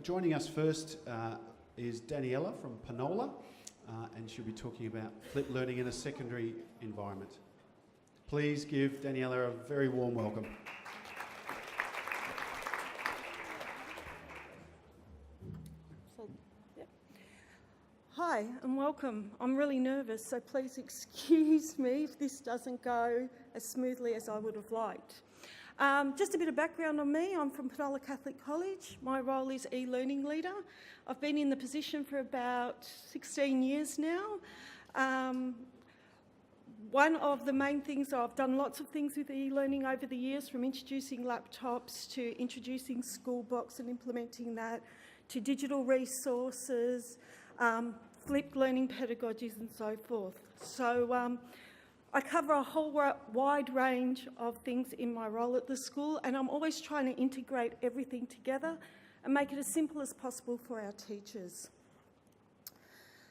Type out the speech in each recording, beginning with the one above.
Joining us first is Daniela from Penola, and she'll be talking about flipped learning in a secondary environment. Please give Daniela a very warm welcome. Hi and welcome. I'm really nervous, so please excuse me if this doesn't go as smoothly as I would have liked. Just a bit of background on me. I'm from Penola Catholic College. My role is e-learning leader. I've been in the position for about 16 years now. One of the main things, I've done lots of things with e-learning over the years, from introducing laptops to introducing Schoolbox and implementing that, to digital resources, flipped learning pedagogies and so forth. So I cover a whole wide range of things in my role at the school, and I'm always trying to integrate everything together and make it as simple as possible for our teachers.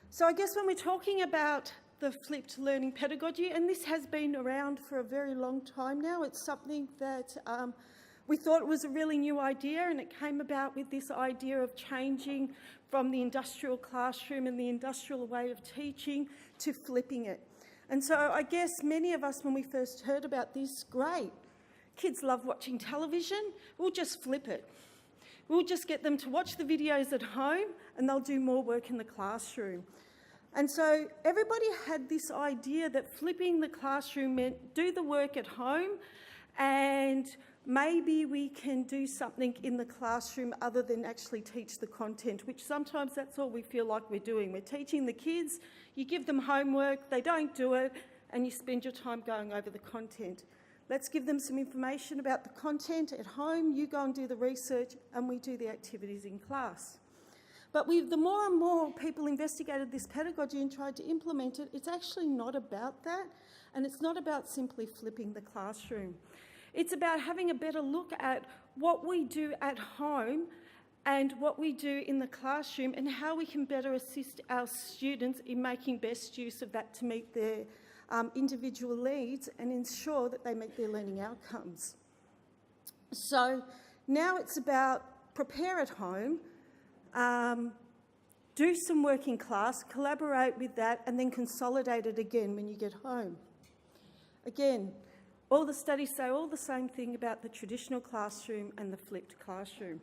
So I guess when we're talking about the flipped learning pedagogy, and this has been around for a very long time now, it's something that we thought was a really new idea, and it came about with this idea of changing from the industrial classroom and the industrial way of teaching to flipping it. And so I guess many of us, when we first heard about this, great, kids love watching television, we'll just flip it. We'll just get them to watch the videos at home and they'll do more work in the classroom. And so everybody had this idea that flipping the classroom meant do the work at home and maybe we can do something in the classroom other than actually teach the content, which sometimes that's all we feel like we're doing. We're teaching the kids, you give them homework, they don't do it, and you spend your time going over the content. Let's give them some information about the content at home, you go and do the research, and we do the activities in class. But the more and more people investigated this pedagogy and tried to implement it, it's actually not about that, and it's not about simply flipping the classroom. It's about having a better look at what we do at home and what we do in the classroom and how we can better assist our students in making best use of that to meet their individual needs and ensure that they meet their learning outcomes. So now it's about prepare at home, do some work in class, collaborate with that, and then consolidate it again when you get home. Again, all the studies say all the same thing about the traditional classroom and the flipped classroom.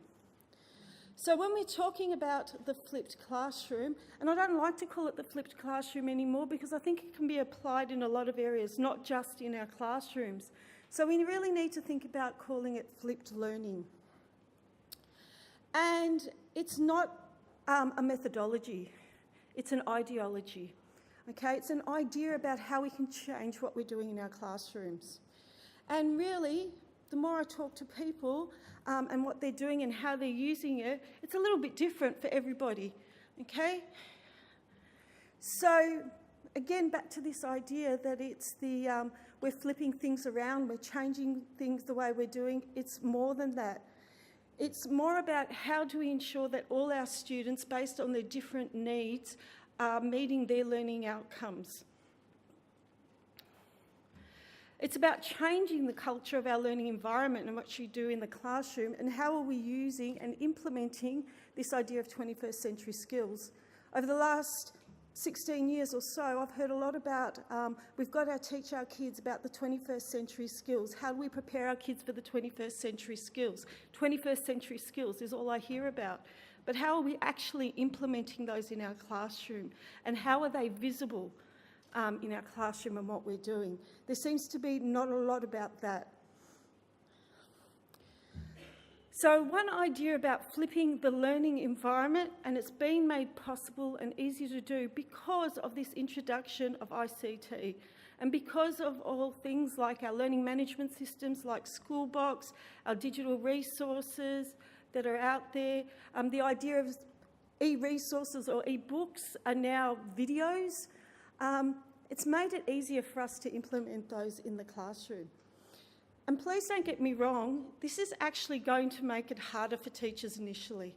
So when we're talking about the flipped classroom, and I don't like to call it the flipped classroom anymore because I think it can be applied in a lot of areas, not just in our classrooms. So we really need to think about calling it flipped learning. And it's not a methodology, it's an ideology. Okay, it's an idea about how we can change what we're doing in our classrooms. And really, the more I talk to people and what they're doing and how they're using it, it's a little bit different for everybody, okay? So, again, back to this idea that it's we're flipping things around, we're changing things the way we're doing. It's more than that. It's more about how do we ensure that all our students, based on their different needs, are meeting their learning outcomes. It's about changing the culture of our learning environment and what you do in the classroom, and how are we using and implementing this idea of 21st century skills. Over the last 16 years or so, I've heard a lot about, we've got to teach our kids about the 21st century skills. How do we prepare our kids for the 21st century skills? 21st century skills is all I hear about. But how are we actually implementing those in our classroom? And how are they visible in our classroom and what we're doing? There seems to be not a lot about that. So one idea about flipping the learning environment, and it's been made possible and easy to do because of this introduction of ICT and because of all things like our learning management systems like Schoolbox, our digital resources that are out there, the idea of e-resources or e-books are now videos. It's made it easier for us to implement those in the classroom. And please don't get me wrong, this is actually going to make it harder for teachers initially.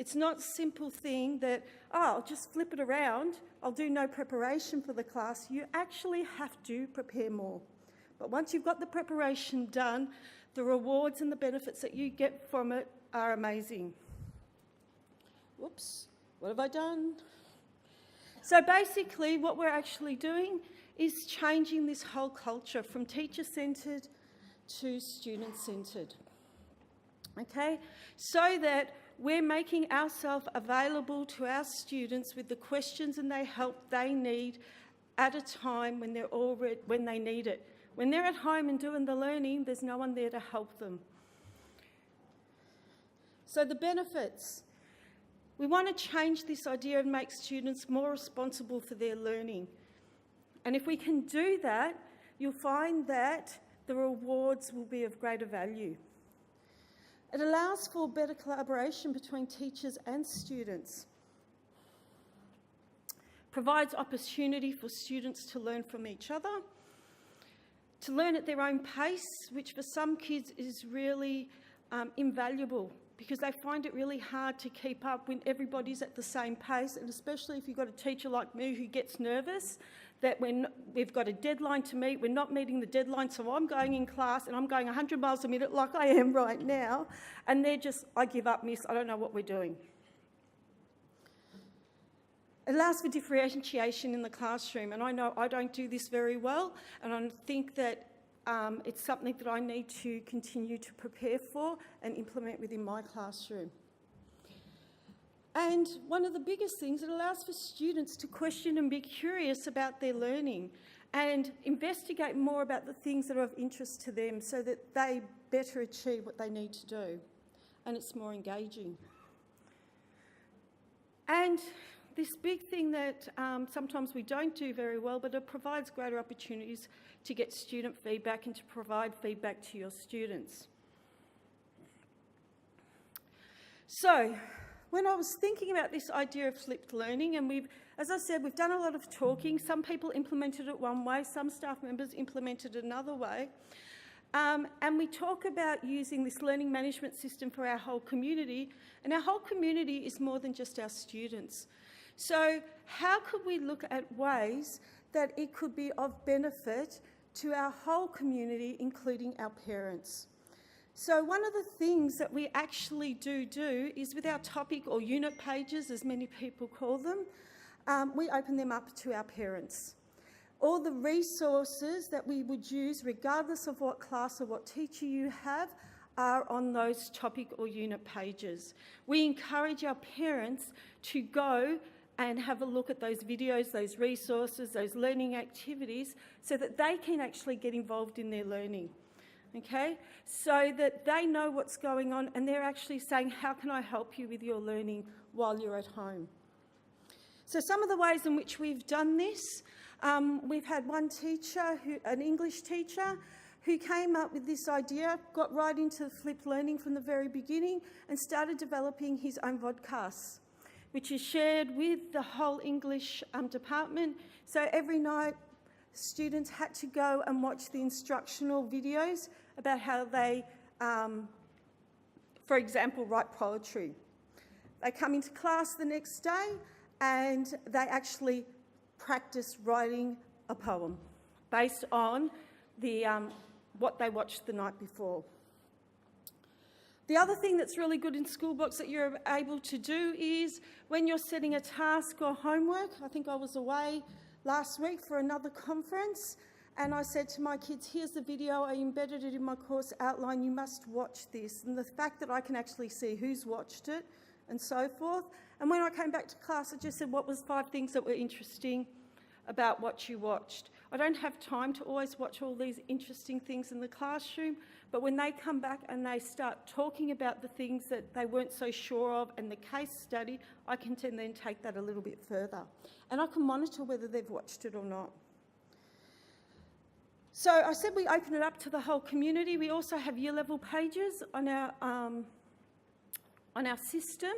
It's not a simple thing that, oh, I'll just flip it around, I'll do no preparation for the class. You actually have to prepare more. But once you've got the preparation done, the rewards and the benefits that you get from it are amazing. Whoops, what have I done? So basically what we're actually doing is changing this whole culture from teacher-centred to student-centred. Okay, so that we're making ourselves available to our students with the questions and the help they need at a time when they need it. When they're at home and doing the learning, there's no one there to help them. So the benefits. We want to change this idea and make students more responsible for their learning. And if we can do that, you'll find that the rewards will be of greater value. It allows for better collaboration between teachers and students. Provides opportunity for students to learn from each other, to learn at their own pace, which for some kids is really invaluable because they find it really hard to keep up when everybody's at the same pace, and especially if you've got a teacher like me who gets nervous that when we've got a deadline to meet, we're not meeting the deadline, so I'm going in class and I'm going 100 miles a minute like I am right now, and they're just, I give up, miss, I don't know what we're doing. It allows for differentiation in the classroom, and I know I don't do this very well, and I think that it's something that I need to continue to prepare for and implement within my classroom. And one of the biggest things, it allows for students to question and be curious about their learning and investigate more about the things that are of interest to them so that they better achieve what they need to do. And it's more engaging. And this big thing that sometimes we don't do very well, but it provides greater opportunities to get student feedback and to provide feedback to your students. So, when I was thinking about this idea of flipped learning, and as I said, we've done a lot of talking. Some people implemented it one way, some staff members implemented it another way. And we talk about using this learning management system for our whole community, and our whole community is more than just our students. So how could we look at ways that it could be of benefit to our whole community, including our parents? So one of the things that we actually do is with our topic or unit pages, as many people call them, we open them up to our parents. All the resources that we would use, regardless of what class or what teacher you have, are on those topic or unit pages. We encourage our parents to go and have a look at those videos, those resources, those learning activities, so that they can actually get involved in their learning. Okay, so that they know what's going on and they're actually saying, how can I help you with your learning while you're at home? So some of the ways in which we've done this, we've had one teacher, an English teacher, who came up with this idea, got right into flipped learning from the very beginning and started developing his own vodcasts, which is shared with the whole English department. So every night, students had to go and watch the instructional videos about how they, for example, write poetry. They come into class the next day and they actually practice writing a poem based on the, what they watched the night before. The other thing that's really good in Schoolbox that you're able to do is when you're setting a task or homework, I think I was away last week for another conference, and I said to my kids, here's the video, I embedded it in my course outline, you must watch this. And the fact that I can actually see who's watched it and so forth. And when I came back to class, I just said, what was 5 things that were interesting about what you watched? I don't have time to always watch all these interesting things in the classroom, but when they come back and they start talking about the things that they weren't so sure of and the case study, I can then take that a little bit further. And I can monitor whether they've watched it or not. So I said we open it up to the whole community. We also have year level pages on our system.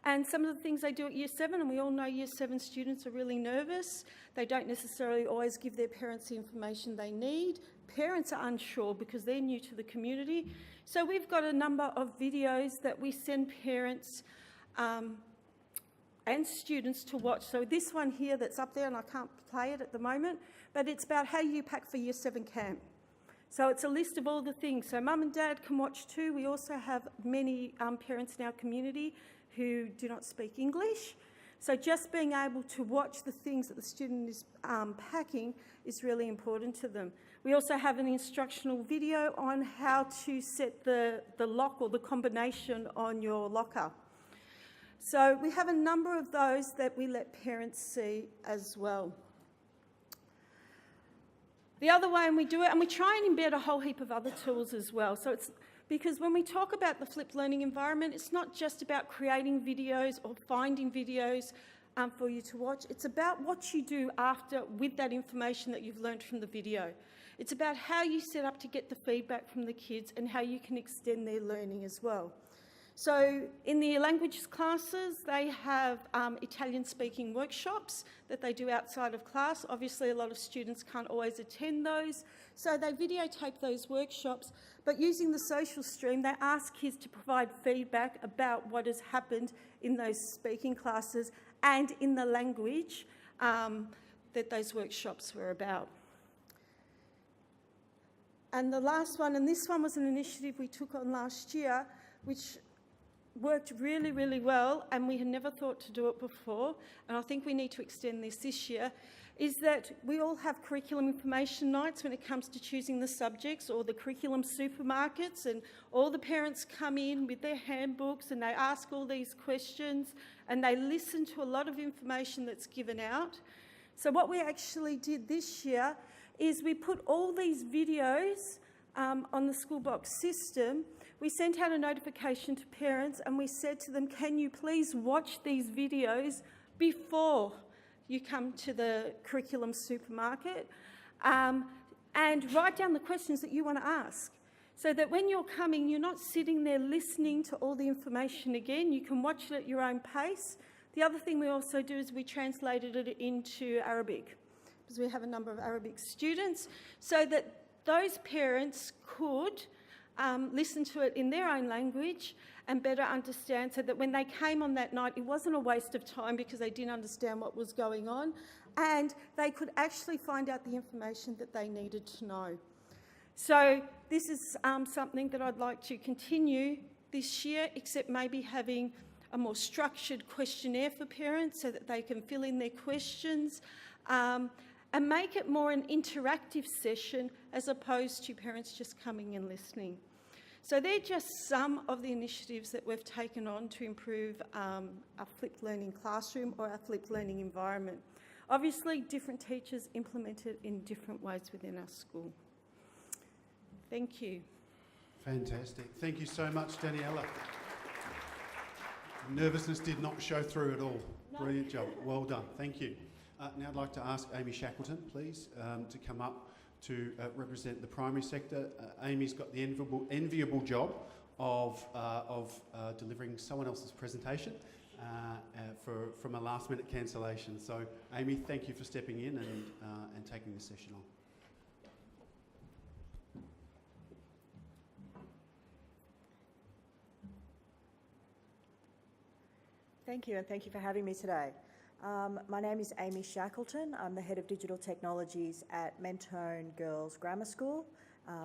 And some of the things they do at Year 7, and we all know Year 7 students are really nervous. They don't necessarily always give their parents the information they need. Parents are unsure because they're new to the community. So we've got a number of videos that we send parents and students to watch. So this one here that's up there, and I can't play it at the moment, but it's about how you pack for Year 7 camp. So it's a list of all the things. So mum and dad can watch too. We also have many parents in our community who do not speak English. So just being able to watch the things that the student is packing is really important to them. We also have an instructional video on how to set the lock or the combination on your locker. So we have a number of those that we let parents see as well. The other way we do it, and we try and embed a whole heap of other tools as well. So it's because when we talk about the flipped learning environment, it's not just about creating videos or finding videos for you to watch. It's about what you do after with that information that you've learned from the video. It's about how you set up to get the feedback from the kids and how you can extend their learning as well. So in the languages classes, they have Italian-speaking workshops that they do outside of class. Obviously, a lot of students can't always attend those, so they videotape those workshops. But using the social stream, they ask kids to provide feedback about what has happened in those speaking classes and in the language that those workshops were about. And the last one, and this one was an initiative we took on last year, which worked really, really well, and we had never thought to do it before, and I think we need to extend this year, is that we all have curriculum information nights when it comes to choosing the subjects, or the curriculum supermarkets, and all the parents come in with their handbooks and they ask all these questions and they listen to a lot of information that's given out. So what we actually did this year is we put all these videos on the Schoolbox system. We sent out a notification to parents and we said to them, can you please watch these videos before you come to the curriculum supermarket, and write down the questions that you want to ask, so that when you're coming, you're not sitting there listening to all the information again. You can watch it at your own pace. The other thing we also do is we translated it into Arabic, because we have a number of Arabic students, so that those parents could listen to it in their own language and better understand, so that when they came on that night, it wasn't a waste of time because they didn't understand what was going on, and they could actually find out the information that they needed to know. So this is something that I'd like to continue this year, except maybe having a more structured questionnaire for parents so that they can fill in their questions, and make it more an interactive session as opposed to parents just coming and listening. So they're just some of the initiatives that we've taken on to improve our flipped learning classroom or our flipped learning environment. Obviously, different teachers implement it in different ways within our school. Thank you. Fantastic. Thank you so much, Daniela. Nervousness did not show through at all. No. Brilliant job. Well done. Thank you. Now I'd like to ask Aimee Shackleton, please, to come up to represent the primary sector. Aimee's got the enviable job of delivering someone else's presentation from a last-minute cancellation. So, Aimee, thank you for stepping in and taking this session on. Thank you, and thank you for having me today. My name is Aimee Shackleton. I'm the Head of Digital Technologies at Mentone Girls Grammar School.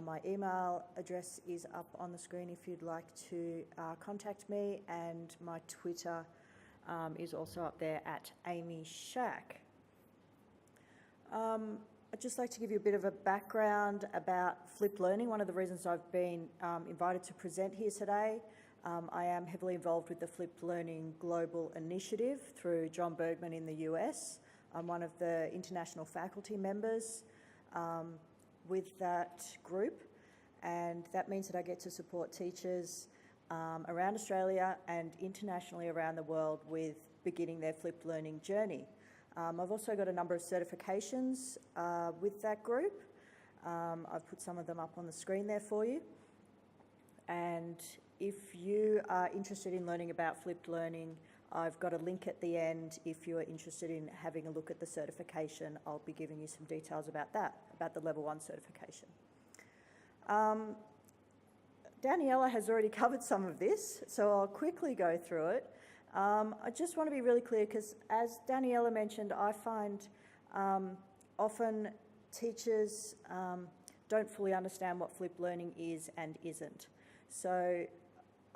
My email address is up on the screen if you'd like to contact me, and my Twitter is also up there at Aimee Shack. I'd just like to give you a bit of a background about flipped learning. One of the reasons I've been invited to present here today. I am heavily involved with the Flipped Learning Global Initiative through John Bergman in the US. I'm one of the international faculty members with that group, and that means that I get to support teachers around Australia and internationally around the world with beginning their flipped learning journey. I've also got a number of certifications with that group. I've put some of them up on the screen there for you. And if you are interested in learning about flipped learning, I've got a link at the end. If you are interested in having a look at the certification, I'll be giving you some details about that, about the Level 1 certification. Daniela has already covered some of this, so I'll quickly go through it. I just want to be really clear because, as Daniela mentioned, I find often teachers don't fully understand what flipped learning is and isn't. So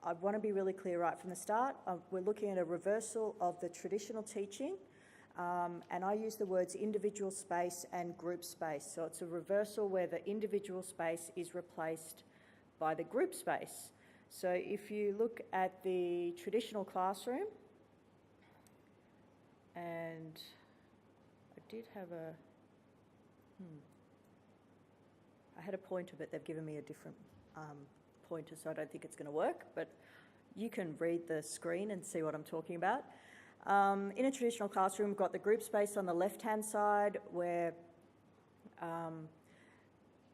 I want to be really clear right from the start. We're looking at a reversal of the traditional teaching, and I use the words individual space and group space. So it's a reversal where the individual space is replaced by the group space. So if you look at the traditional classroom, and I did have I had a pointer, but they've given me a different pointer, so I don't think it's going to work, but you can read the screen and see what I'm talking about. In a traditional classroom, we've got the group space on the left-hand side where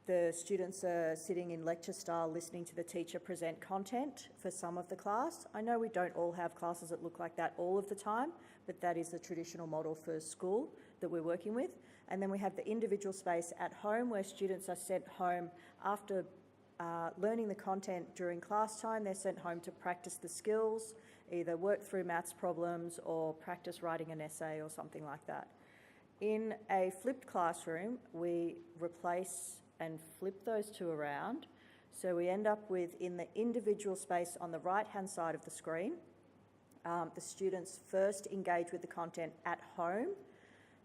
the students are sitting in lecture style listening to the teacher present content for some of the class. I know we don't all have classes that look like that all of the time, but that is the traditional model for school that we're working with. And then we have the individual space at home where students are sent home after learning the content during class time. They're sent home to practice the skills, either work through maths problems or practice writing an essay or something like that. In a flipped classroom, we replace and flip those two around. So we end up with, in the individual space on the right-hand side of the screen, the students first engage with the content at home.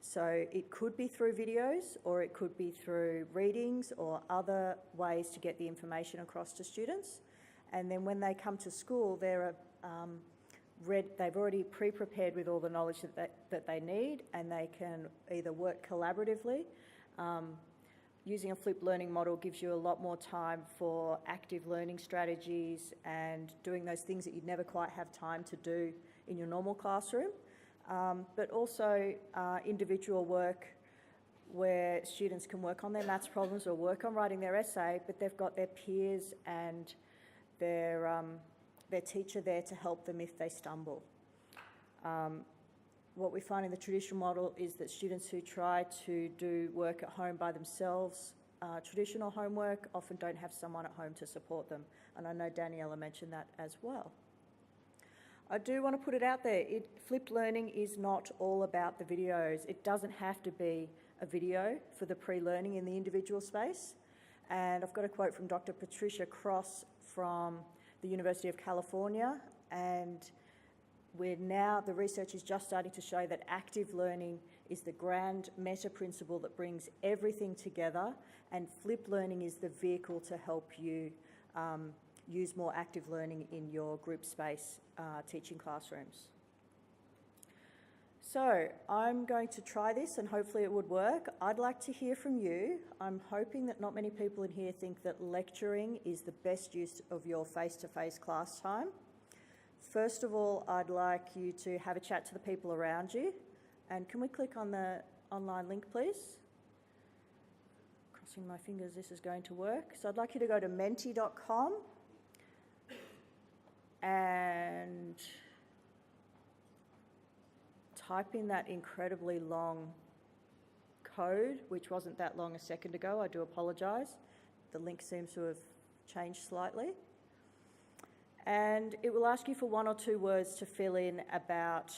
So it could be through videos, or it could be through readings or other ways to get the information across to students. And then when they come to school, they've already pre-prepared with all the knowledge that they need, and they can either work collaboratively. Using a flipped learning model gives you a lot more time for active learning strategies and doing those things that you'd never quite have time to do in your normal classroom. But also individual work where students can work on their maths problems or work on writing their essay, but they've got their peers and their teacher there to help them if they stumble. What we find in the traditional model is that students who try to do work at home by themselves, traditional homework, often don't have someone at home to support them. And I know Daniela mentioned that as well. I do want to put it out there, flipped learning is not all about the videos. It doesn't have to be a video for the pre-learning in the individual space. And I've got a quote from Dr. Patricia Cross from the University of California, and the research is just starting to show that active learning is the grand meta principle that brings everything together, and flipped learning is the vehicle to help you use more active learning in your group space teaching classrooms. So I'm going to try this and hopefully it would work. I'd like to hear from you. I'm hoping that not many people in here think that lecturing is the best use of your face-to-face class time. First of all, I'd like you to have a chat to the people around you. And can we click on the online link, please? Crossing my fingers this is going to work. So I'd like you to go to menti.com and type in that incredibly long code, which wasn't that long a second ago. I do apologise. The link seems to have changed slightly. And it will ask you for 1 or 2 words to fill in about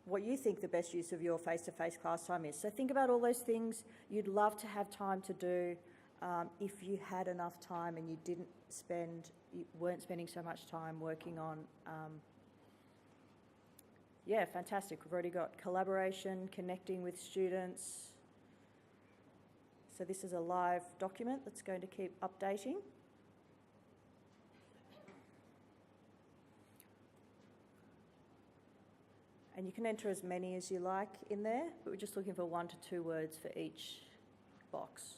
what you think the best use of your face-to-face class time is. So think about all those things you'd love to have time to do if you had enough time and you weren't spending so much time working on. Yeah, fantastic. We've already got collaboration, connecting with students. So this is a live document that's going to keep updating. And you can enter as many as you like in there, but we're just looking for 1 to 2 words for each box.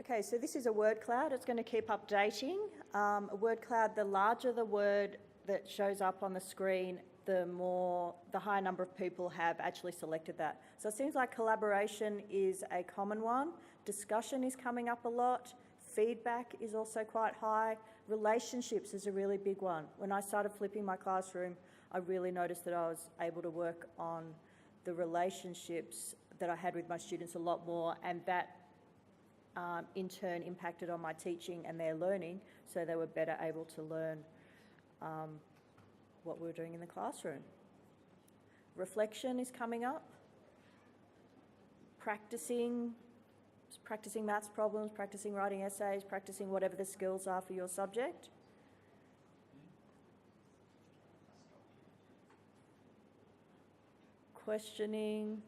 Okay, so this is a word cloud. It's going to keep updating. A word cloud, the larger the word that shows up on the screen, the higher number of people have actually selected that. So it seems like collaboration is a common one. Discussion is coming up a lot. Feedback is also quite high. Relationships is a really big one. When I started flipping my classroom, I really noticed that I was able to work on the relationships that I had with my students a lot more, and that in turn impacted on my teaching and their learning, so they were better able to learn what we were doing in the classroom. Reflection is coming up. Practicing maths problems, practicing writing essays, practicing whatever the skills are for your subject. Questioning.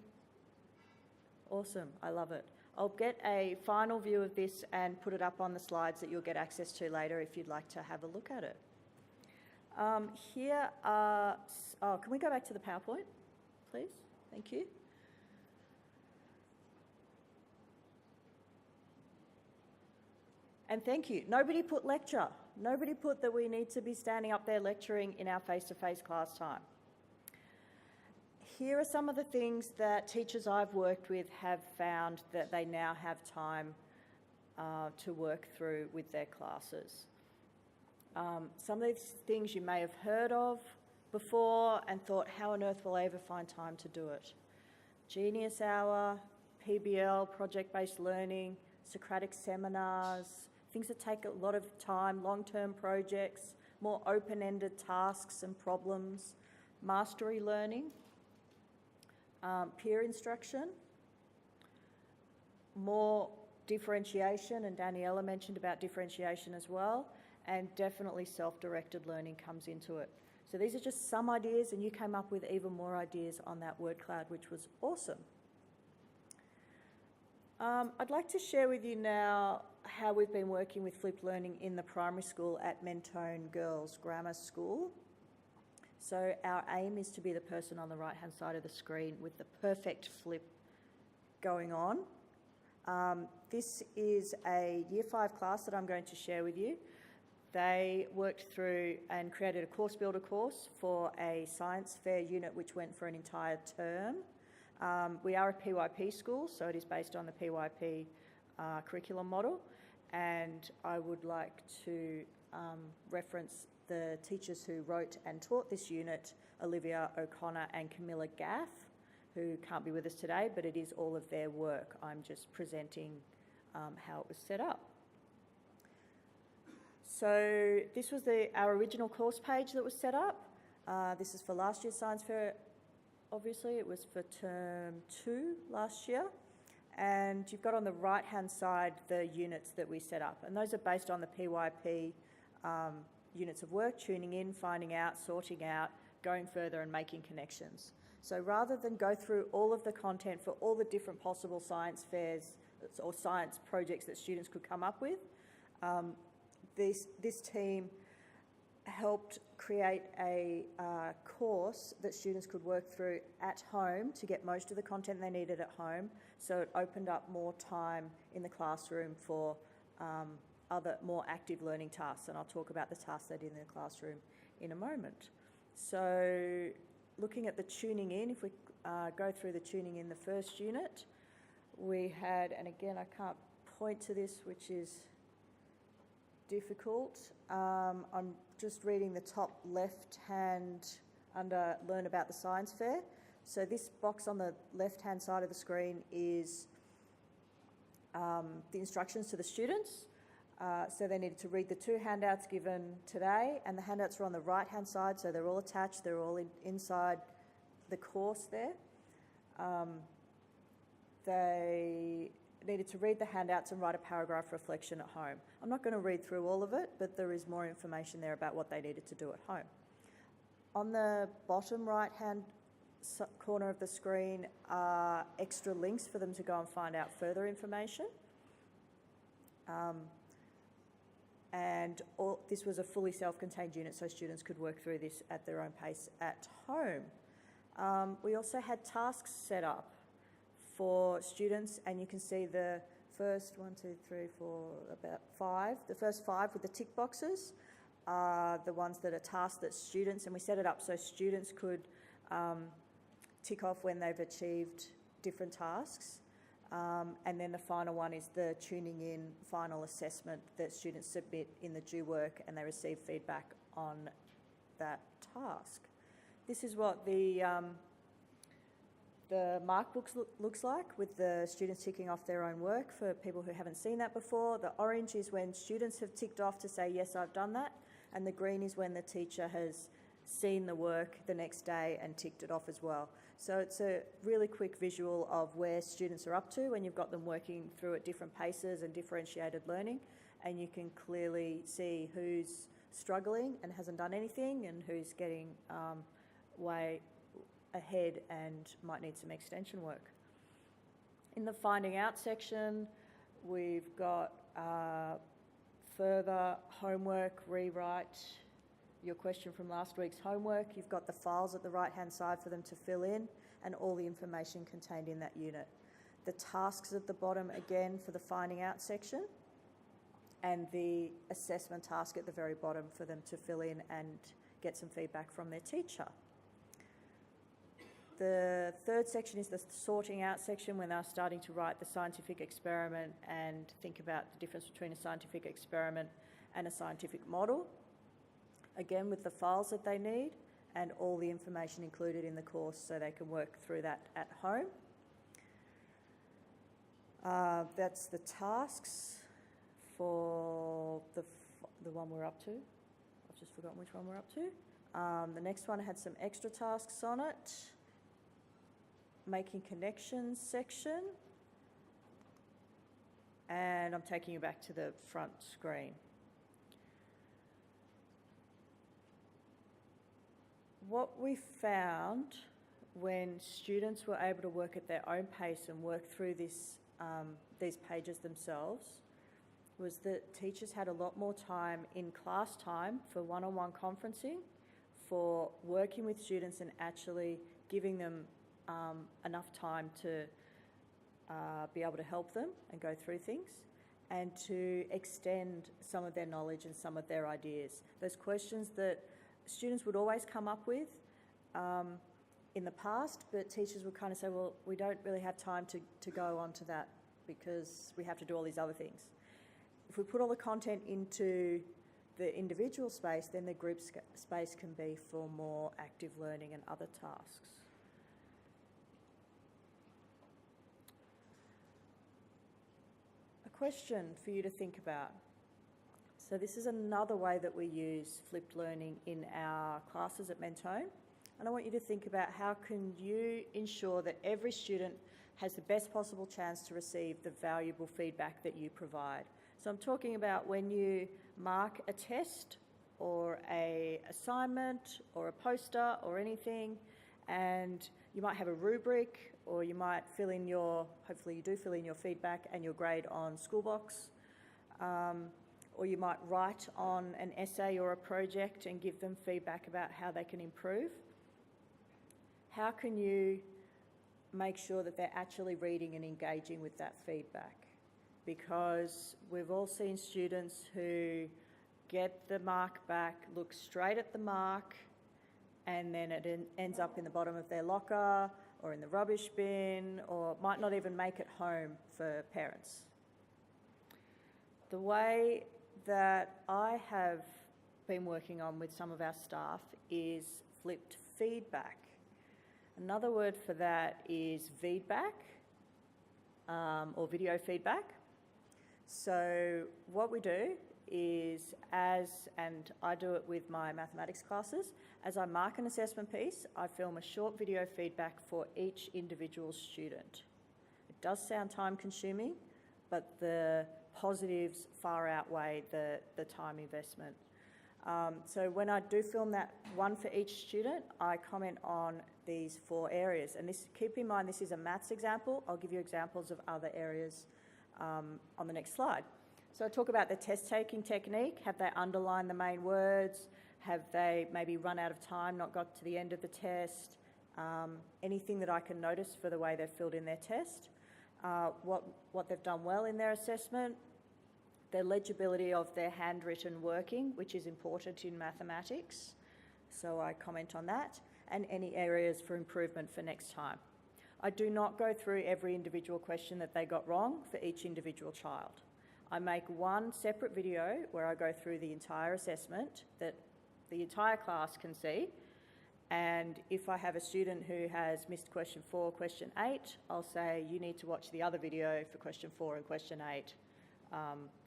Awesome, I love it. I'll get a final view of this and put it up on the slides that you'll get access to later if you'd like to have a look at it. Here are, can we go back to the PowerPoint, please? Thank you. And thank you. Nobody put lecture. Nobody put that we need to be standing up there lecturing in our face-to-face class time. Here are some of the things that teachers I've worked with have found that they now have time to work through with their classes. Some of these things you may have heard of before and thought, how on earth will I ever find time to do it? Genius Hour, PBL, project-based learning, Socratic seminars, things that take a lot of time, long-term projects, more open-ended tasks and problems, mastery learning, peer instruction, more differentiation, and Daniela mentioned about differentiation as well, and definitely self-directed learning comes into it. So these are just some ideas, and you came up with even more ideas on that word cloud, which was awesome. I'd like to share with you now how we've been working with flipped learning in the primary school at Mentone Girls Grammar School. So our aim is to be the person on the right-hand side of the screen with the perfect flip going on. This is a Year 5 class that I'm going to share with you. They worked through and created a course builder course for a science fair unit which went for an entire term. We are a PYP school, so it is based on the PYP curriculum model, and I would like to reference the teachers who wrote and taught this unit, Olivia O'Connor and Camilla Gaff, who can't be with us today, but it is all of their work. I'm just presenting how it was set up. So this was our original course page that was set up. This is for last year's science fair. Obviously, it was for term 2 last year. And you've got on the right-hand side the units that we set up. And those are based on the PYP units of work, tuning in, finding out, sorting out, going further and making connections. So rather than go through all of the content for all the different possible science fairs or science projects that students could come up with, this team helped create a course that students could work through at home to get most of the content they needed at home. So it opened up more time in the classroom for other more active learning tasks, and I'll talk about the tasks they did in the classroom in a moment. So looking at the tuning in, if we go through the tuning in the first unit, we had, and again I can't point to this, which is difficult. I'm just reading the top left hand under Learn About the Science Fair. So this box on the left hand side of the screen is the instructions to the students. So they needed to read the 2 handouts given today, and the handouts are on the right hand side, so they're all attached, they're all inside the course there. They needed to read the handouts and write a paragraph reflection at home. I'm not going to read through all of it, but there is more information there about what they needed to do at home. On the bottom right hand corner of the screen are extra links for them to go and find out further information. And this was a fully self-contained unit, so students could work through this at their own pace at home. We also had tasks set up for students, and you can see the first 1, 2, 3, 4, about 5, the first 5 with the tick boxes are the ones that are tasked that students, and we set it up so students could tick off when they've achieved different tasks. And then the final one is the tuning in final assessment that students submit in the due work, and they receive feedback on that task. This is what the mark book looks like, with the students ticking off their own work for people who haven't seen that before. The orange is when students have ticked off to say, yes, I've done that. And the green is when the teacher has seen the work the next day and ticked it off as well. So it's a really quick visual of where students are up to when you've got them working through at different paces and differentiated learning, and you can clearly see who's struggling and hasn't done anything and who's getting way ahead and might need some extension work. In the finding out section, we've got further homework, rewrite your question from last week's homework. You've got the files at the right-hand side for them to fill in and all the information contained in that unit. The tasks at the bottom again for the finding out section, and the assessment task at the very bottom for them to fill in and get some feedback from their teacher. The third section is the sorting out section, when they're starting to write the scientific experiment and think about the difference between a scientific experiment and a scientific model. Again, with the files that they need and all the information included in the course so they can work through that at home. That's the tasks for the one we're up to. I've just forgotten which one we're up to. The next one had some extra tasks on it. Making connections section. And I'm taking you back to the front screen. What we found when students were able to work at their own pace and work through these pages themselves was that teachers had a lot more time in class time for one-on-one conferencing, for working with students and actually giving them enough time to be able to help them and go through things, and to extend some of their knowledge and some of their ideas. Those questions that students would always come up with in the past, but teachers would kind of say, well, we don't really have time to go on to that because we have to do all these other things. If we put all the content into the individual space, then the group space can be for more active learning and other tasks. A question for you to think about. So this is another way that we use flipped learning in our classes at Mentone. And I want you to think about how can you ensure that every student has the best possible chance to receive the valuable feedback that you provide. So I'm talking about when you mark a test or an assignment or a poster or anything, and you might have a rubric, or you might fill in hopefully you do fill in your feedback and your grade on Schoolbox. Or you might write on an essay or a project and give them feedback about how they can improve. How can you make sure that they're actually reading and engaging with that feedback? Because we've all seen students who get the mark back, look straight at the mark, and then it ends up in the bottom of their locker or in the rubbish bin, or might not even make it home for parents. The way that I have been working on with some of our staff is flipped feedback. Another word for that is feedback, or video feedback. So what we do is, and I do it with my mathematics classes, as I mark an assessment piece, I film a short video feedback for each individual student. It does sound time consuming, but the positives far outweigh the time investment. So when I do film that one for each student, I comment on these 4 areas. And keep in mind, this is a maths example. I'll give you examples of other areas on the next slide. So I talk about the test-taking technique. Have they underlined the main words? Have they maybe run out of time, not got to the end of the test? Anything that I can notice for the way they've filled in their test. What they've done well in their assessment. their legibility of their handwritten working, which is important in mathematics, so I comment on that, and any areas for improvement for next time. I do not go through every individual question that they got wrong for each individual child. I make one separate video where I go through the entire assessment that the entire class can see, and if I have a student who has missed question 4, question 8, I'll say you need to watch the other video for question 4 and question 8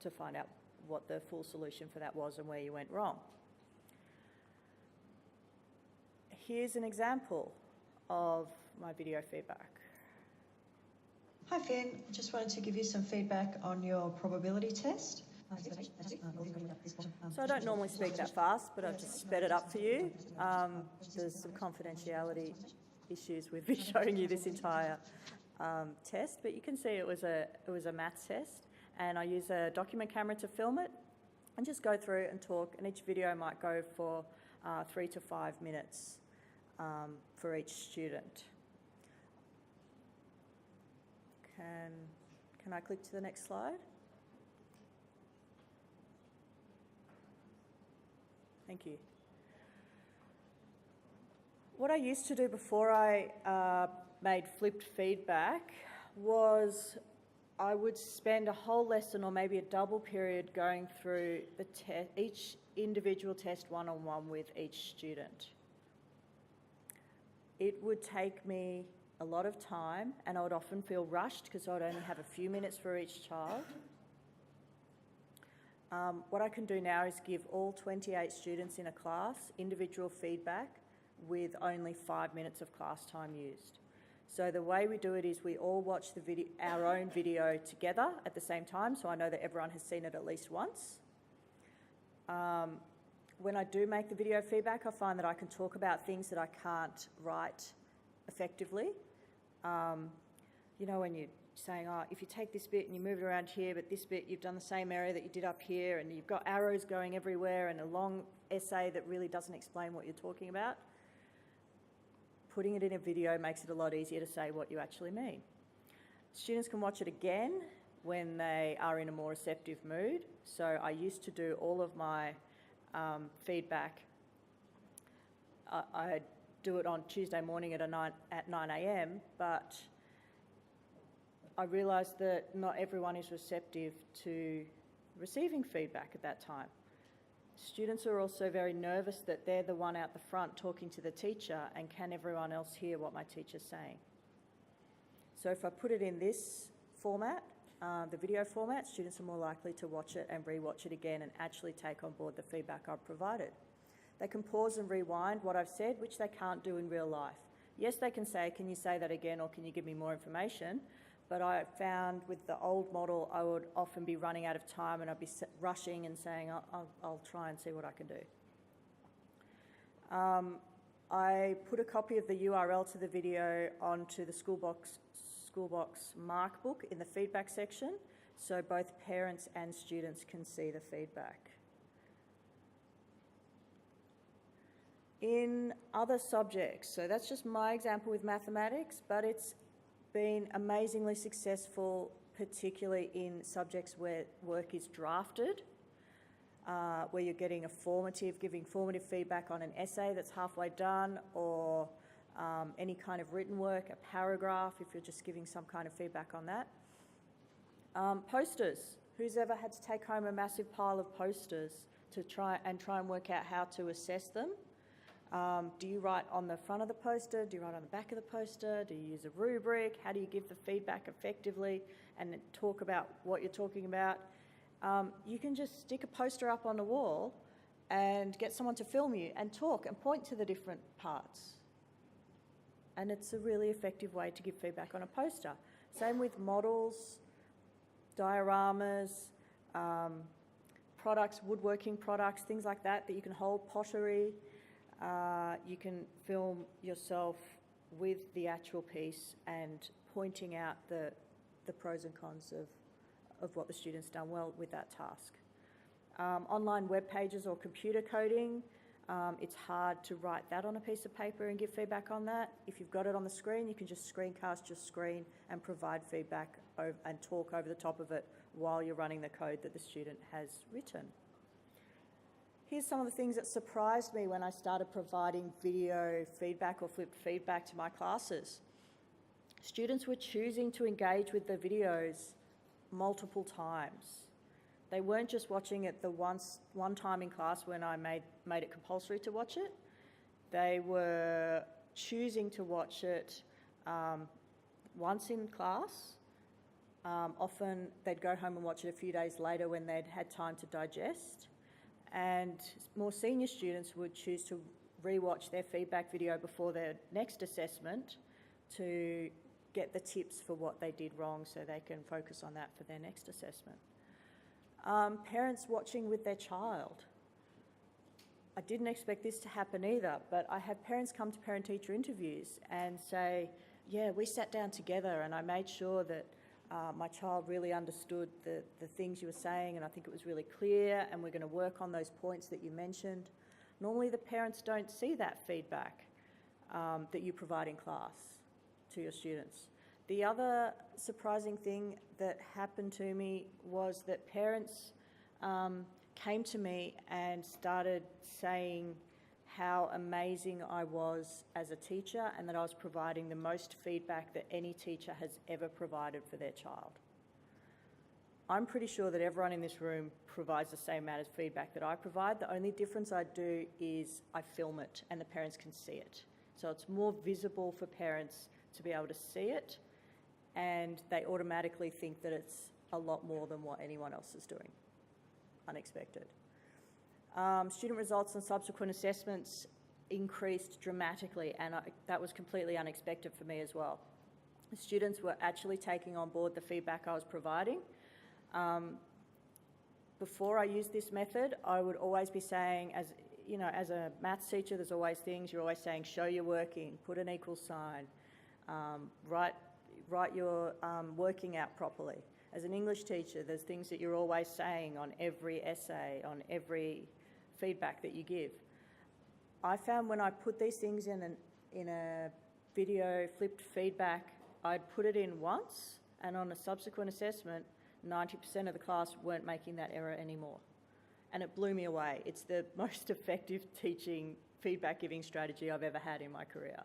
to find out what the full solution for that was and where you went wrong. Here's an example of my video feedback. Hi Finn, just wanted to give you some feedback on your probability test. So I don't normally speak that fast, but I've just sped it up for you. There's some confidentiality issues with me showing you this entire test, but you can see it was a maths test, and I use a document camera to film it and just go through and talk, and each video might go for 3 to 5 minutes for each student. Can I click to the next slide? Thank you. What I used to do before I made flipped feedback was I would spend a whole lesson or maybe a double period going through each individual test one-on-one with each student. It would take me a lot of time, and I would often feel rushed because I would only have a few minutes for each child. What I can do now is give all 28 students in a class individual feedback with only 5 minutes of class time used. So the way we do it is we all watch our own video together at the same time, so I know that everyone has seen it at least once. When I do make the video feedback, I find that I can talk about things that I can't write effectively. You know, when you're saying, oh, if you take this bit and you move it around here, but this bit you've done the same area that you did up here, and you've got arrows going everywhere and a long essay that really doesn't explain what you're talking about. Putting it in a video makes it a lot easier to say what you actually mean. Students can watch it again when they are in a more receptive mood. So I used to do all of my feedback. I do it on Tuesday morning at 9 a.m, but I realised that not everyone is receptive to receiving feedback at that time. Students are also very nervous that they're the one out the front talking to the teacher, and can everyone else hear what my teacher's saying? So if I put it in this format, the video format, students are more likely to watch it and re-watch it again and actually take on board the feedback I've provided. They can pause and rewind what I've said, which they can't do in real life. Yes, they can say, can you say that again, or can you give me more information? But I found with the old model, I would often be running out of time and I'd be rushing and saying, I'll try and see what I can do. I put a copy of the URL to the video onto the Schoolbox Markbook in the feedback section, so both parents and students can see the feedback. In other subjects, so that's just my example with mathematics, but it's been amazingly successful, particularly in subjects where work is drafted, where you're giving formative feedback on an essay that's halfway done, or any kind of written work, a paragraph, if you're just giving some kind of feedback on that. Posters. Who's ever had to take home a massive pile of posters to try and work out how to assess them? Do you write on the front of the poster? Do you write on the back of the poster? Do you use a rubric? How do you give the feedback effectively and talk about what you're talking about? You can just stick a poster up on the wall and get someone to film you and talk and point to the different parts. And it's a really effective way to give feedback on a poster. Same with models, dioramas, products, woodworking products, things like that you can hold, pottery. You can film yourself with the actual piece and pointing out the pros and cons of what the student's done well with that task. Online web pages or computer coding, it's hard to write that on a piece of paper and give feedback on that. If you've got it on the screen, you can just screencast your screen and provide feedback and talk over the top of it, while you're running the code that the student has written. Here's some of the things that surprised me when I started providing video feedback or flipped feedback to my classes. Students were choosing to engage with the videos multiple times. They weren't just watching it the one time in class when I made it compulsory to watch it. They were choosing to watch it once in class. Often they'd go home and watch it a few days later when they'd had time to digest. And more senior students would choose to re-watch their feedback video before their next assessment to get the tips for what they did wrong so they can focus on that for their next assessment. Parents watching with their child. I didn't expect this to happen either, but I have parents come to parent-teacher interviews and say, yeah, we sat down together and I made sure that my child really understood the things you were saying, and I think it was really clear, and we're going to work on those points that you mentioned. Normally the parents don't see that feedback that you provide in class to your students. The other surprising thing that happened to me was that parents came to me and started saying how amazing I was as a teacher and that I was providing the most feedback that any teacher has ever provided for their child. I'm pretty sure that everyone in this room provides the same amount of feedback that I provide. The only difference I do is I film it and the parents can see it. So it's more visible for parents to be able to see it, and they automatically think that it's a lot more than what anyone else is doing. Unexpected. Student results and subsequent assessments increased dramatically, and that was completely unexpected for me as well. The students were actually taking on board the feedback I was providing. Before I used this method, I would always be saying, as a maths teacher, there's always things, you're always saying, show you're working, put an equal sign, write your working out properly. As an English teacher, there's things that you're always saying on every essay, on every feedback that you give. I found when I put these things in a video flipped feedback, I'd put it in once, and on a subsequent assessment, 90% of the class weren't making that error anymore. And it blew me away. It's the most effective teaching feedback giving strategy I've ever had in my career.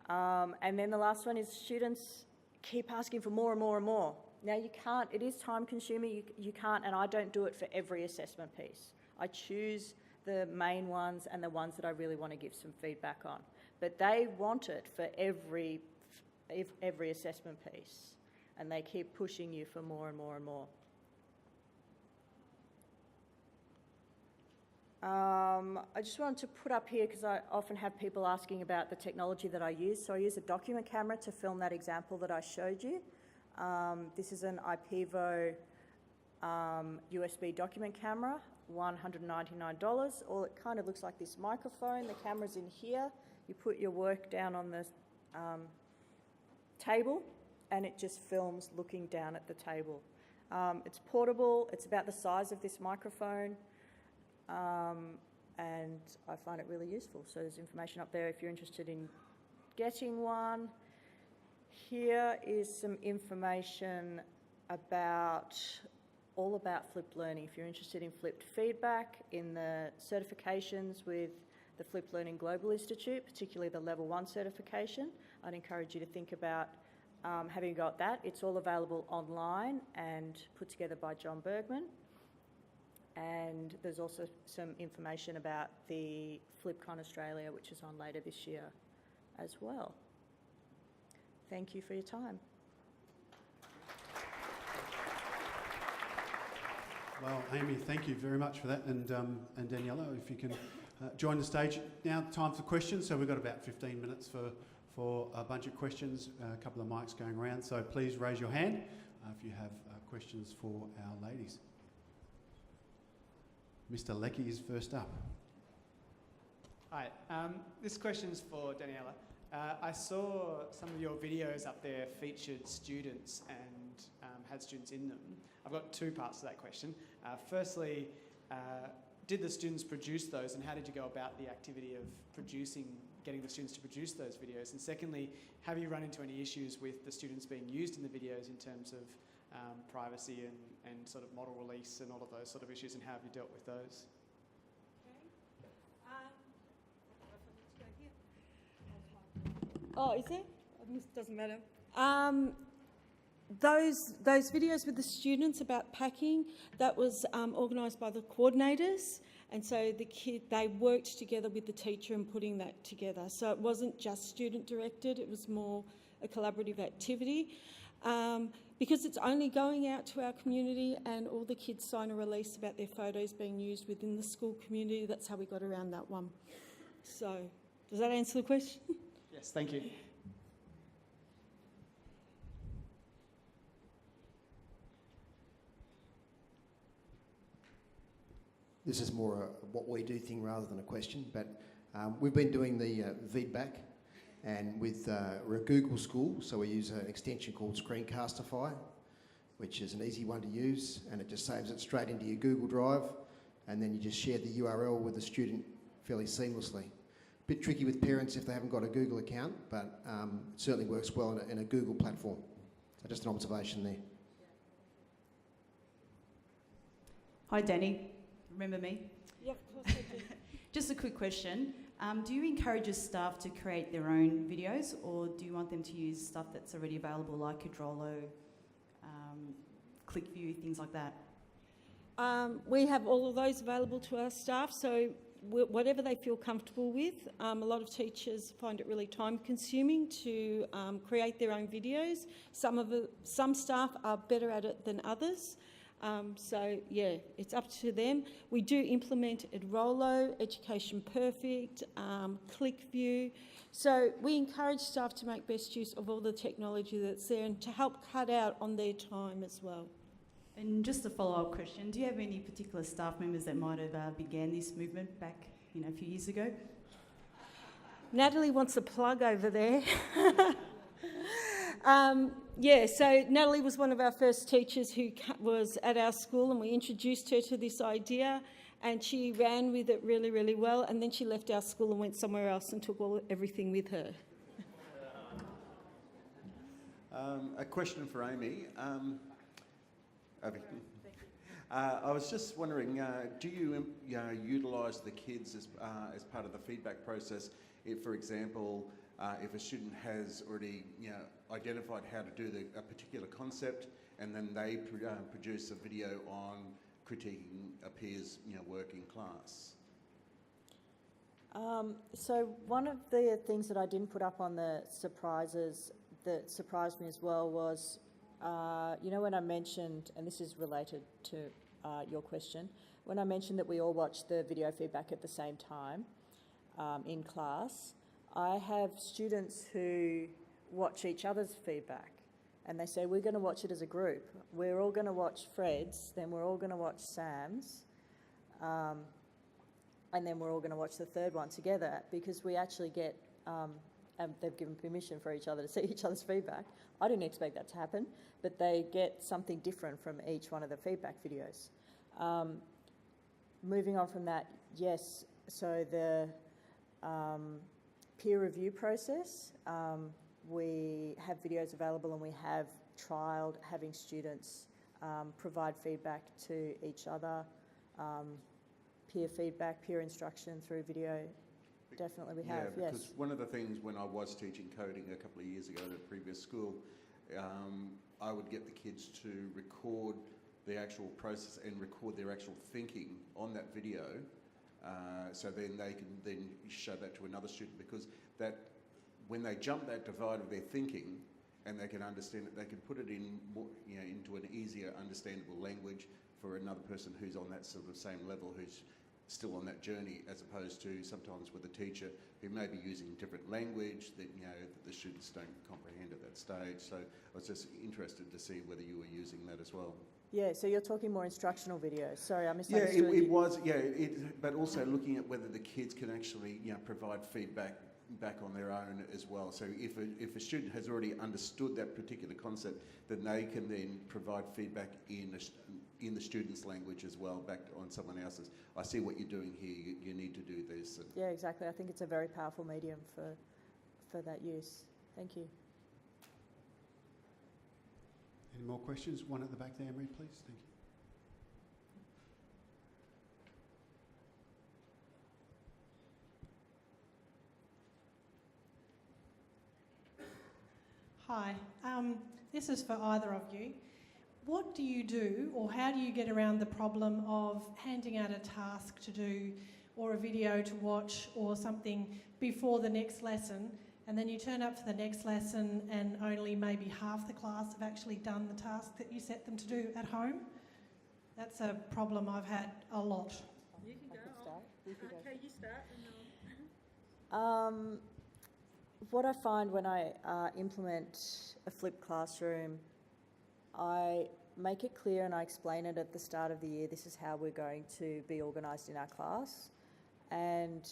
And then the last one is students keep asking for more and more and more. Now you can't, it is time consuming, you can't, and I don't do it for every assessment piece. I choose the main ones and the ones that I really want to give some feedback on. But they want it for every assessment piece, and they keep pushing you for more and more and more. I just wanted to put up here, because I often have people asking about the technology that I use. So I use a document camera to film that example that I showed you. This is an IPEVO USB document camera, $199. All it kind of looks like this microphone. The camera's in here. You put your work down on the table, and it just films looking down at the table. It's portable. It's about the size of this microphone. And I find it really useful. So there's information up there if you're interested in getting one. Here is some information all about flipped learning. If you're interested in flipped feedback, in the certifications with the Flipped Learning Global Institute, particularly the Level 1 certification, I'd encourage you to think about having got that. It's all available online and put together by John Bergman. And there's also some information about the FlipCon Australia, which is on later this year as well. Thank you for your time. Well, Aimee, thank you very much for that, and Daniela, if you can join the stage now. Time for questions. So we've got about 15 minutes for a bunch of questions. A couple of mics going around. So please raise your hand if you have questions for our ladies. Mr. Leckie is first up. Hi, this question's for Daniela. I saw some of your videos up there featured students and had students in them. I've got two parts to that question. Firstly, did the students produce those, and how did you go about the activity of getting the students to produce those videos? And secondly, have you run into any issues with the students being used in the videos in terms of privacy and sort of model release and all of those sort of issues, and how have you dealt with those? Oh, is it? Doesn't matter. Those videos with the students about packing, that was organised by the coordinators, and so they worked together with the teacher in putting that together. So it wasn't just student directed; it was more a collaborative activity. Because it's only going out to our community, and all the kids sign a release about their photos being used within the school community. That's how we got around that one. So, does that answer the question? Yes, thank you. This is more a what we do thing rather than a question, but we've been doing the feedback, and we're a Google school, so we use an extension called Screencastify, which is an easy one to use, and it just saves it straight into your Google Drive, and then you just share the URL with the student fairly seamlessly. Bit tricky with parents if they haven't got a Google account, but it certainly works well in a Google platform. So just an observation there. Hi, Danny. Remember me? Yeah, of course I do. Just a quick question. Do you encourage your staff to create their own videos, or do you want them to use stuff that's already available, like Cadrolo, ClickView, things like that? We have all of those available to our staff, so whatever they feel comfortable with. A lot of teachers find it really time-consuming to create their own videos. Some staff are better at it than others. So, yeah, it's up to them. We do implement Edrolo, Education Perfect, ClickView. So we encourage staff to make best use of all the technology that's there and to help cut out on their time as well. And just a follow-up question, do you have any particular staff members that might have began this movement back, a few years ago? Natalie wants a plug over there. So Natalie was one of our first teachers who was at our school, and we introduced her to this idea, and she ran with it really, really well, and then she left our school and went somewhere else and took everything with her. A question for Aimee. I was just wondering, do you utilise the kids as part of the feedback process? If, for example, if a student has already identified how to do a particular concept, and then they produce a video on critiquing a peer's work in class. So one of the things that I didn't put up on the surprises that surprised me as well was, when I mentioned, and this is related to your question, when I mentioned that we all watch the video feedback at the same time in class, I have students who watch each other's feedback, and they say, we're going to watch it as a group. We're all going to watch Fred's, then we're all going to watch Sam's, and then we're all going to watch the third one together, because we actually get, and they've given permission for each other to see each other's feedback. I didn't expect that to happen, but they get something different from each one of the feedback videos. Moving on from that, yes, so the peer review process, we have videos available, and we have trialled having students provide feedback to each other, peer feedback, peer instruction through video. Definitely we have, yeah, yes. Because one of the things when I was teaching coding a couple of years ago at a previous school, I would get the kids to record the actual process and record their actual thinking on that video, so then they can then show that to another student, because that when they jump that divide of their thinking and they can understand it, they can put it in more, into an easier understandable language for another person who's on that sort of same level, who's still on that journey, as opposed to sometimes with a teacher who may be using different language that that the students don't comprehend at that stage. So I was just interested to see whether you were using that as well. Yeah, so you're talking more instructional videos. Sorry, I misunderstood. Yeah, it was. Yeah, but also looking at whether the kids can actually provide feedback back on their own as well. So if a student has already understood that particular concept, then they can then provide feedback in the student's language as well, back on someone else's. I see what you're doing here. You need to do this. Yeah, exactly. I think it's a very powerful medium for that use. Thank you. Any more questions? One at the back there, Aimee, please. Thank you. Hi, this is for either of you. What do you do, or how do you get around the problem of handing out a task to do or a video to watch or something before the next lesson, and then you turn up for the next lesson and only maybe half the class have actually done the task that you set them to do at home? That's a problem I've had a lot. You can go. Okay, you start. What I find when I implement a flipped classroom, I make it clear and I explain it at the start of the year. This is how we're going to be organised in our class. And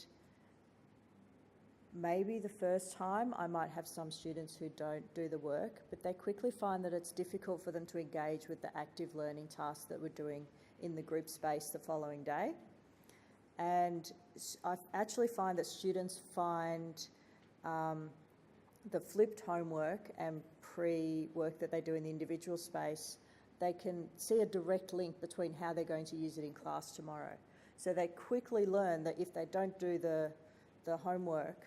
maybe the first time I might have some students who don't do the work, but they quickly find that it's difficult for them to engage with the active learning tasks that we're doing in the group space the following day. And I actually find that students find the flipped homework and pre-work that they do in the individual space, they can see a direct link between how they're going to use it in class tomorrow. So they quickly learn that if they don't do the homework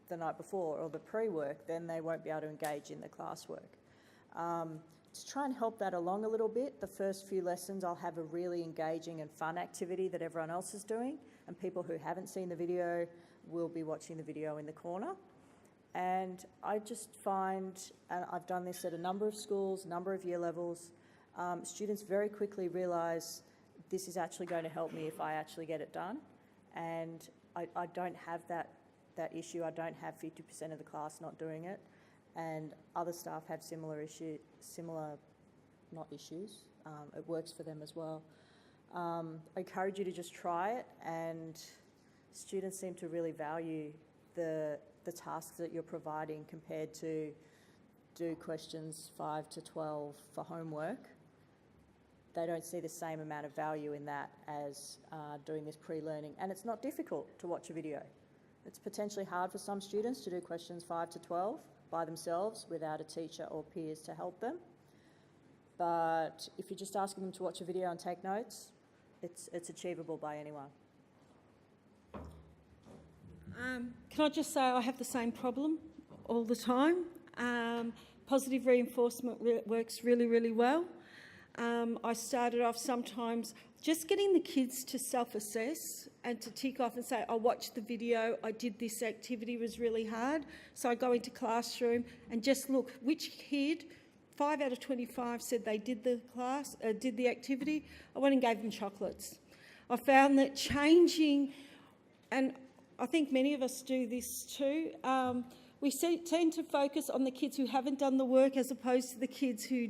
the night before or the pre-work, then they won't be able to engage in the classwork. To try and help that along a little bit, the first few lessons I'll have a really engaging and fun activity that everyone else is doing, and people who haven't seen the video will be watching the video in the corner. And I just find, and I've done this at a number of schools, a number of year levels, students very quickly realise this is actually going to help me if I actually get it done. And I don't have that issue. I don't have 50% of the class not doing it. And other staff have similar, not issues, it works for them as well. I encourage you to just try it, and students seem to really value the tasks that you're providing compared to do questions 5 to 12 for homework. They don't see the same amount of value in that as doing this pre-learning. And it's not difficult to watch a video. It's potentially hard for some students to do questions 5 to 12 by themselves without a teacher or peers to help them. But if you're just asking them to watch a video and take notes, it's achievable by anyone. Can I just say I have the same problem all the time. Positive reinforcement works really, really well. I started off sometimes just getting the kids to self-assess and to tick off and say, I watched the video, I did this activity, was really hard. So I go into classroom and just look which kid, 5 out of 25 said they did the activity. I went and gave them chocolates. I found that changing, and I think many of us do this too, we tend to focus on the kids who haven't done the work as opposed to the kids who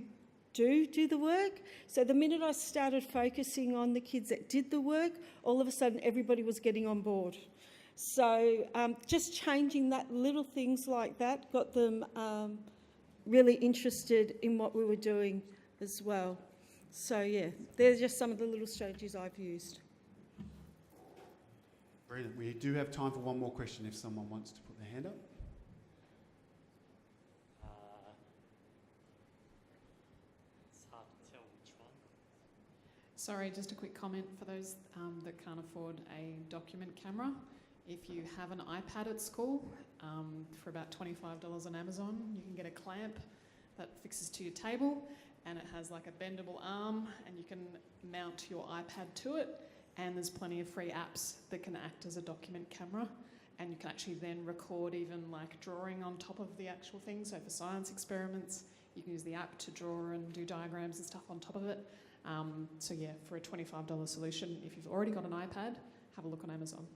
do the work. So the minute I started focusing on the kids that did the work, all of a sudden everybody was getting on board. So just changing that, little things like that, got them really interested in what we were doing as well. So yeah, they're just some of the little strategies I've used. Brilliant. We do have time for one more question if someone wants to put their hand up. It's hard to tell which one. Sorry, just a quick comment for those that can't afford a document camera. If you have an iPad at school, for about $25 on Amazon, you can get a clamp that fixes to your table, and it has like a bendable arm, and you can mount your iPad to it. And there's plenty of free apps that can act as a document camera, and you can actually then record even like drawing on top of the actual thing. So for science experiments, you can use the app to draw and do diagrams and stuff on top of it. So yeah, for a $25 solution, if you've already got an iPad, have a look on Amazon.